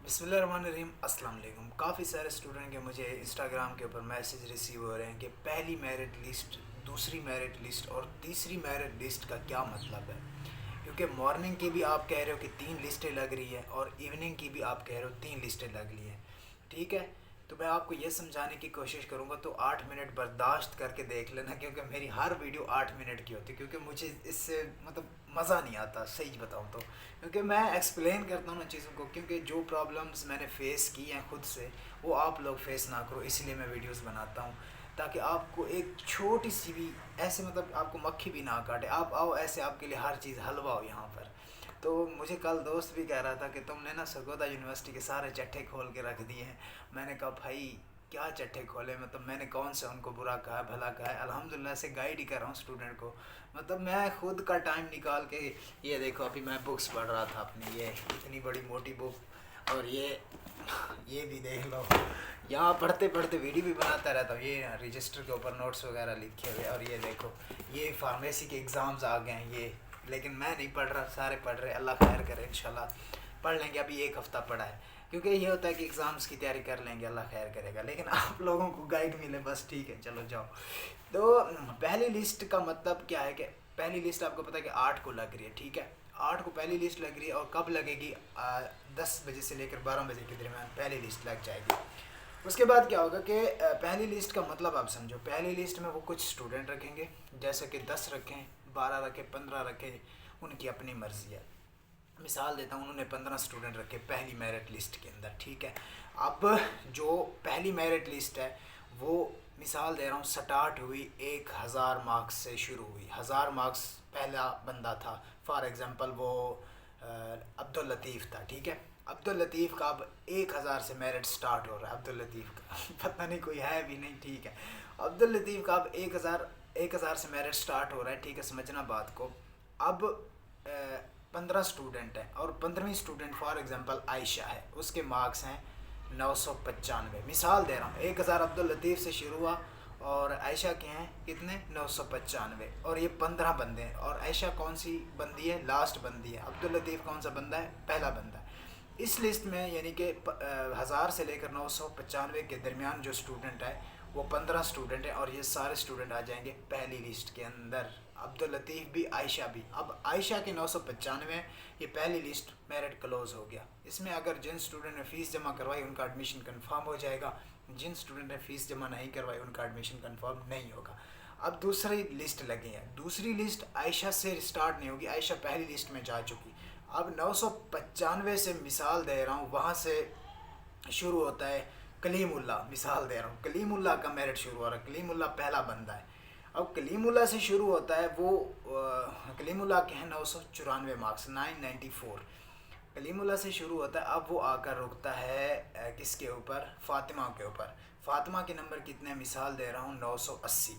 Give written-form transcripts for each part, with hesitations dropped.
बिस्मिल्लाहिर्रहमानिर्रहीम। अस्सलाम वालेकुम। काफ़ी सारे स्टूडेंट के मुझे इंस्टाग्राम के ऊपर मैसेज रिसीव हो रहे हैं कि पहली मेरिट लिस्ट, दूसरी मेरिट लिस्ट और तीसरी मेरिट लिस्ट का क्या मतलब है। क्योंकि मॉर्निंग की भी आप कह रहे हो कि 3 लिस्टें लग रही है और इवनिंग की भी आप कह रहे हो 3 लिस्टें लग रही हैं। ठीक है, तो मैं आपको ये समझाने की कोशिश करूँगा, तो 8 मिनट बर्दाश्त करके देख लेना, क्योंकि मेरी हर वीडियो 8 मिनट की होती है। क्योंकि मुझे इससे मज़ा नहीं आता, सही बताऊँ तो। क्योंकि मैं एक्सप्लेन करता हूँ ना चीज़ों को, क्योंकि जो प्रॉब्लम्स मैंने फ़ेस की हैं खुद से, वो आप लोग फेस ना करो, इसलिए मैं वीडियोस बनाता हूँ, ताकि आपको एक छोटी सी भी ऐसे आपको मक्खी भी ना काटे। आप आओ ऐसे, आपके लिए हर चीज़ हलवा हो यहाँ पर। तो मुझे कल दोस्त भी कह रहा था कि तुमने ना सरगोदा यूनिवर्सिटी के सारे चट्टे खोल के रख दिए हैं। मैंने कहा भाई क्या चट्टे खोले, मैंने कौन से उनको बुरा कहा है भला कहा है। अल्हम्दुलिल्लाह से गाइड ही कर रहा हूँ स्टूडेंट को। मैं खुद का टाइम निकाल के, ये देखो अभी मैं बुक्स पढ़ रहा था अपनी, ये इतनी बड़ी मोटी बुक, और ये भी देख लो। यहाँ पढ़ते पढ़ते वीडियो भी बनाता रहता हूँ। ये रजिस्टर के ऊपर नोट्स वगैरह लिखे हुए, और ये देखो ये फार्मेसी के एग्ज़ाम्स आ गए हैं ये, लेकिन मैं नहीं पढ़ रहा, सारे पढ़ रहे। अल्लाह खैर करे, इंशाल्लाह पढ़ लेंगे। अभी एक हफ़्ता पढ़ा है, क्योंकि ये होता है कि एग्ज़ाम्स की तैयारी कर लेंगे, अल्लाह खैर करेगा। लेकिन आप लोगों को गाइड मिले बस, ठीक है, चलो जाओ। तो पहली लिस्ट का मतलब क्या है कि पहली लिस्ट आपको पता है कि 8 को लग रही है, ठीक है। 8 को पहली लिस्ट लग रही है, और कब लगेगी? 10 बजे से लेकर 12 बजे के दरमियान पहली लिस्ट लग जाएगी। उसके बाद क्या होगा कि पहली लिस्ट का मतलब आप समझो, पहली लिस्ट में वो कुछ स्टूडेंट रखेंगे, जैसे कि 10 रखें, 12 रखें, 15 रखें, उनकी अपनी मर्ज़ी है। मिसाल देता हूँ, उन्होंने 15 स्टूडेंट रखे पहली मेरिट लिस्ट के अंदर, ठीक है। अब जो पहली मेरिट लिस्ट है, वो मिसाल दे रहा हूँ, स्टार्ट हुई 1000 मार्क्स से शुरू हुई। 1000 मार्क्स पहला बंदा था, फॉर एग्ज़ाम्पल वो अब्दुल लतीफ़ था, ठीक है। अब्दुल लतीफ़ का अब 1000 से मेरिट स्टार्ट हो रहा है। अब्दुल लतीफ़ का पता नहीं कोई है भी नहीं, ठीक है। अब्दुल लतीफ़ का अब 1000 से मेरिट स्टार्ट हो रहा है, ठीक है, समझना बात को। अब 15 स्टूडेंट हैं, और 15वीं स्टूडेंट फॉर एग्ज़ाम्पल आयशा है, उसके मार्क्स हैं 995। मिसाल दे रहा हूँ, 1000 अब्दुल लतीफ़ से शुरू हुआ, और आयशा के हैं कितने? 995। और ये 15 बंदे हैं, और आयशा कौन सी बंदी है? लास्ट बंदी है। अब्दुल लतीफ़ कौन सा बंदा है? पहला बंदा है। इस लिस्ट में यानी कि 1000 से लेकर 995 के दरमियान जो स्टूडेंट है, वो 15 स्टूडेंट हैं, और ये सारे स्टूडेंट आ जाएंगे पहली लिस्ट के अंदर। अब्दुल लतीफ़ भी, आयशा भी। अब आयशा के 995, ये पहली लिस्ट मेरिट क्लोज़ हो गया। इसमें अगर जिन स्टूडेंट ने फ़ीस जमा करवाई उनका एडमिशन कंफर्म हो जाएगा, जिन स्टूडेंट ने फ़ीस जमा नहीं करवाई उनका एडमिशन कंफर्म नहीं होगा। अब दूसरी लिस्ट लगी है। दूसरी लिस्ट आयशा से स्टार्ट नहीं होगी, आयशा पहली लिस्ट में जा चुकी। अब 995 से मिसाल दे रहा हूँ, वहाँ से शुरू होता है कलीमुल्ला। मिसाल दे रहा हूँ, कलीमुल्ला का मेरिट शुरू हो रहा है। कलीमुल्ला पहला बंदा है। अब कलीमुल्ला से शुरू होता है, वो कलीमुल्ला के हैं 994 मार्क्स, 994। कलीमुल्ला से शुरू होता है। अब वो आकर रुकता है किसके ऊपर? फ़ातिमा के ऊपर। फ़ातिमा के नंबर कितने? मिसाल दे रहा हूँ 980,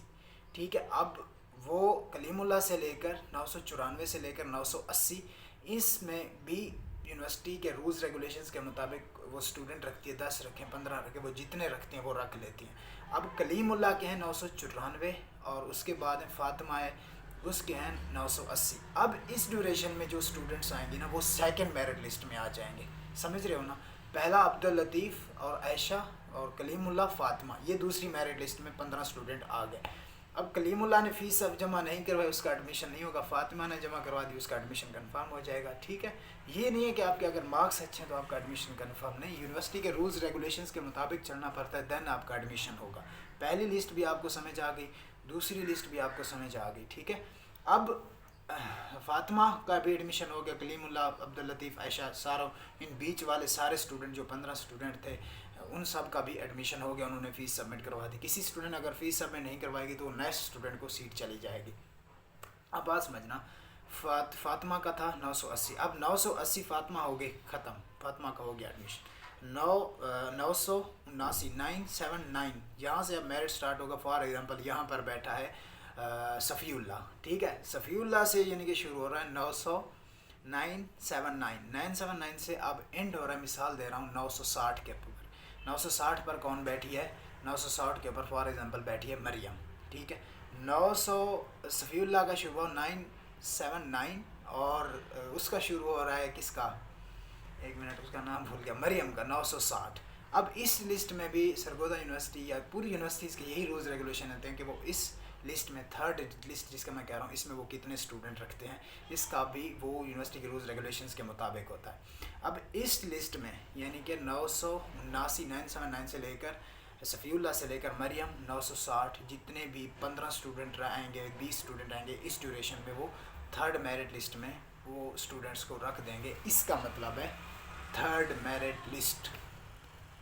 ठीक है। अब वो कलीमुल्ला से लेकर 994 से लेकर 980, इसमें भी यूनिवर्सिटी के रूल्स रेगुलेशंस के मुताबिक वो स्टूडेंट रखती है, 10 रखें, 15 रखें, वो जितने रखती हैं वो रख लेती हैं। अब कलीमुल्ला के हैं 994, और उसके बाद है फ़ातिमा है, उसके हैं 980। अब इस ड्यूरेशन में जो स्टूडेंट्स आएंगे ना, वो सेकंड मेरिट लिस्ट में आ जाएंगे। समझ रहे हो ना? पहला अब्दुल लतीफ़ और आयशा और कलीमुल्ला, फ़ातिमा, ये दूसरी मेरिट लिस्ट में 15 स्टूडेंट आ गए। अब कलीमुल्ला ने फ़ीस अब जमा नहीं करवाई, उसका एडमिशन नहीं होगा। फ़ातिमा ने जमा करवा दी, उसका एडमिशन कंफर्म हो जाएगा, ठीक है। ये नहीं है कि आपके अगर मार्क्स अच्छे हैं तो आपका एडमिशन कंफर्म नहीं। यूनिवर्सिटी के रूल्स रेगुलेशंस के मुताबिक चलना पड़ता है, देन आपका एडमिशन होगा। पहली लिस्ट भी आपको समझ आ गई, दूसरी लिस्ट भी आपको समझ आ गई, ठीक है। अब फ़ातिमा का भी एडमिशन हो गया, कलीमुल्ला, अब्दुल लतीफ़, आयशा, सारों इन बीच वाले सारे स्टूडेंट जो 15 स्टूडेंट थे, उन सब का भी एडमिशन हो गया। उन्होंने फ़ीस सबमिट करवा दी। किसी स्टूडेंट अगर फ़ीस सबमिट नहीं करवाएगी तो नेक्स्ट स्टूडेंट को सीट चली जाएगी। अब बात समझना, फ़ातिमा का था 980। अब 980 फ़ातिमा हो गई ख़त्म, फ़ातिमा का हो गया एडमिशन। 979, 979, यहाँ से अब मेरिट स्टार्ट होगा। फॉर एग्ज़ाम्पल यहाँ पर बैठा है सफ़ीउल्लाह, ठीक है। सफ़ीउल्लाह से यानी कि शुरू हो रहा है 979 से अब एंड हो रहा है। मिसाल दे रहा हूँ 960 के ऊपर। 960 पर कौन बैठी है? 960 के ऊपर फॉर एग्ज़ाम्पल बैठी है मरियम, ठीक है। 900 सफ़ीउल्लाह का शुरू हुआ 979, और उसका शुरू हो रहा है किसका? एक मिनट, उसका का नाम भूल गया, मरियम का 960। अब इस लिस्ट में भी सरगोदा यूनिवर्सिटी या पूरी यूनिवर्सिटीज़ के यही रूल्स रेगुलेशन होते हैं कि वो इस लिस्ट में, थर्ड लिस्ट जिसका मैं कह रहा हूँ, इसमें वो कितने स्टूडेंट रखते हैं, इसका भी वो यूनिवर्सिटी के रूल्स रेगुलेशंस के मुताबिक होता है। अब इस लिस्ट में यानी कि 979 से लेकर सफ़ीउल्लाह से लेकर मरियम 960, जितने भी 15 स्टूडेंट आएंगे, 20 स्टूडेंट आएंगे, इस ड्यूरेशन में वो थर्ड मेरिट लिस्ट में वो स्टूडेंट्स को रख देंगे। इसका मतलब है थर्ड मेरिट लिस्ट।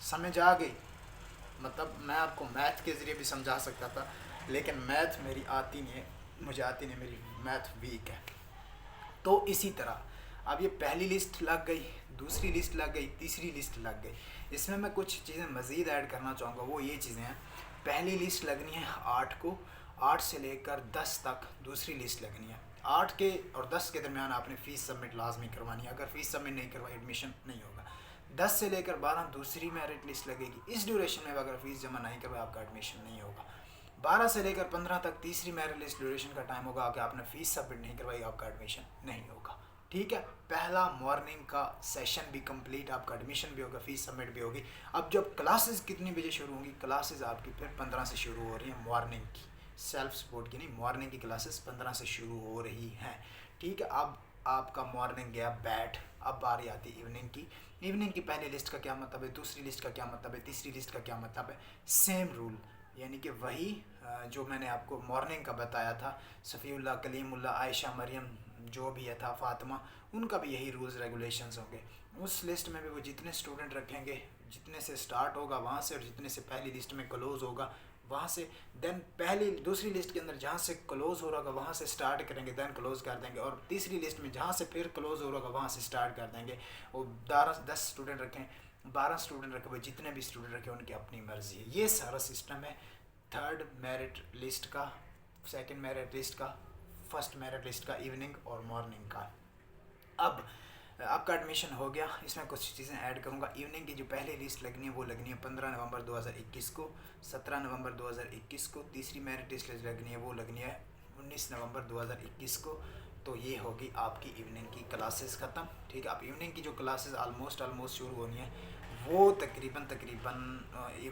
समझ आ गई? मतलब मैं आपको मैथ के ज़रिए भी समझा सकता था, लेकिन मैथ मेरी आती नहीं है, मुझे आती नहीं, मेरी मैथ वीक है। तो इसी तरह अब ये पहली लिस्ट लग गई, दूसरी लिस्ट लग गई, तीसरी लिस्ट लग गई। इसमें मैं कुछ चीज़ें मज़ीद ऐड करना चाहूँगा, वो ये चीज़ें हैं। पहली लिस्ट लगनी है 8 को, 8 से लेकर 10 तक दूसरी लिस्ट लगनी है। 8 के और 10 के दरमियान आपने फ़ीस सबमिट लाजमी करवानी है, अगर फ़ीस सबमिट नहीं करवाई एडमिशन नहीं होगा। 10 से लेकर 12 दूसरी मेरिट लिस्ट लगेगी, इस ड्यूरेशन में अगर फ़ीस जमा नहीं करवाई आपका एडमिशन नहीं होगा। 12 से लेकर 15 तक तीसरी मेरिट लिस्ट ड्यूरेशन का टाइम होगा कि आपने फ़ीस सबमिट नहीं करवाई, आपका एडमिशन नहीं होगा। ठीक है, पहला मॉर्निंग का सेशन भी कंप्लीट, आपका एडमिशन भी होगा, फ़ीस सबमिट भी होगी। अब जब क्लासेस कितनी बजे शुरू होंगी? क्लासेस आपकी फिर 15 से शुरू हो रही हैं, मॉर्निंग की, सेल्फ सपोर्ट की नहीं, मॉर्निंग की क्लासेस 15 से शुरू हो रही हैं। ठीक है, अब आपका मॉर्निंग गया बैठ, अब बारी आती इवनिंग की। इवनिंग की पहली लिस्ट का क्या मतलब है, दूसरी लिस्ट का क्या मतलब है, तीसरी लिस्ट का क्या मतलब है? सेम रूल, यानी कि वही जो मैंने आपको मॉर्निंग का बताया था, सफ़ीउल्लाह, कलीमुल्लाह, आयशा, मरियम, जो भी है था, फ़ातिमा, उनका भी यही रूल्स रेगुलेशंस होंगे। उस लिस्ट में भी वो जितने स्टूडेंट रखेंगे, जितने से स्टार्ट होगा वहाँ से, और जितने से पहली लिस्ट में क्लोज़ होगा वहाँ से, देन पहली दूसरी लिस्ट के अंदर जहाँ से क्लोज़ हो रहा होगा वहाँ से स्टार्ट करेंगे, देन क्लोज़ कर देंगे, और तीसरी लिस्ट में जहाँ से फिर क्लोज़ हो रहा होगा वहाँ से स्टार्ट कर देंगे। वो 10 स्टूडेंट रखें, 12 स्टूडेंट रखे, जितने भी स्टूडेंट रखे उनकी अपनी मर्ज़ी है। ये सारा सिस्टम है थर्ड मेरिट लिस्ट का, सेकंड मेरिट लिस्ट का, फर्स्ट मेरिट लिस्ट का, इवनिंग और मॉर्निंग का। अब आपका एडमिशन हो गया, इसमें कुछ चीज़ें ऐड करूँगा। इवनिंग की जो पहली लिस्ट लगनी है वो लगनी है 15 नवंबर 2021 को, 17 नवंबर 2021 को। तीसरी मेरिट लिस्ट लगनी है वो लगनी है 19 नवंबर 2021 को। तो ये होगी आपकी इवनिंग की क्लासेस ख़त्म। ठीक है, अब इवनिंग की जो क्लासेस ऑलमोस्ट शुरू होनी है वो तकरीबन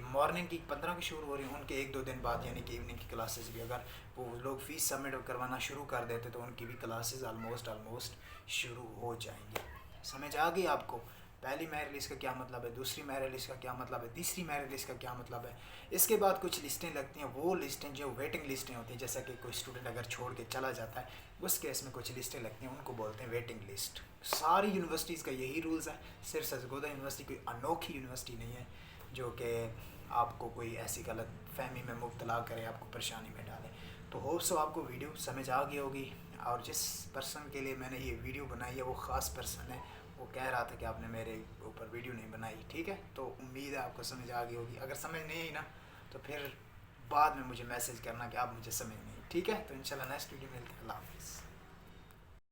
मॉर्निंग की 15 की शुरू हो रही है, उनके 1-2 दिन बाद, यानी कि इवनिंग की क्लासेस भी अगर वो लोग फ़ीस सबमिट करवाना शुरू कर देते तो उनकी भी क्लासेस ऑलमोस्ट शुरू हो जाएंगी। समझ आ गई आपको? पहली मेरिट लिस्ट का क्या मतलब है, दूसरी मेरिट लिस्ट का क्या मतलब है, तीसरी मेरिट लिस्ट का क्या मतलब है। इसके बाद कुछ लिस्टें लगती हैं, वो लिस्टें जो वेटिंग लिस्टें होती हैं, जैसा कि कोई स्टूडेंट अगर छोड़ के चला जाता है उस केस में कुछ लिस्टें लगती हैं, उनको बोलते हैं वेटिंग लिस्ट। सारी यूनिवर्सिटीज़ का यही रूल्स है, सिर्फ सरगोदा यूनिवर्सिटी कोई अनोखी यूनिवर्सिटी नहीं है जो कि आपको कोई ऐसी गलत फहमी में मुब्तला करे, आपको परेशानी में डाले। तो होप सो आपको वीडियो समझ आ गई होगी, और जिस पर्सन के लिए मैंने ये वीडियो बनाई है वो ख़ास पर्सन है, वो कह रहा था कि आपने मेरे ऊपर वीडियो नहीं बनाई। ठीक है, तो उम्मीद है आपको समझ आ गई होगी। अगर समझ नहीं आई ना तो फिर बाद में मुझे मैसेज करना कि आप मुझे समझ नहीं। ठीक है, तो इंशाल्लाह नेक्स्ट वीडियो मिलते हैं। अल्लाह हाफ़िज़।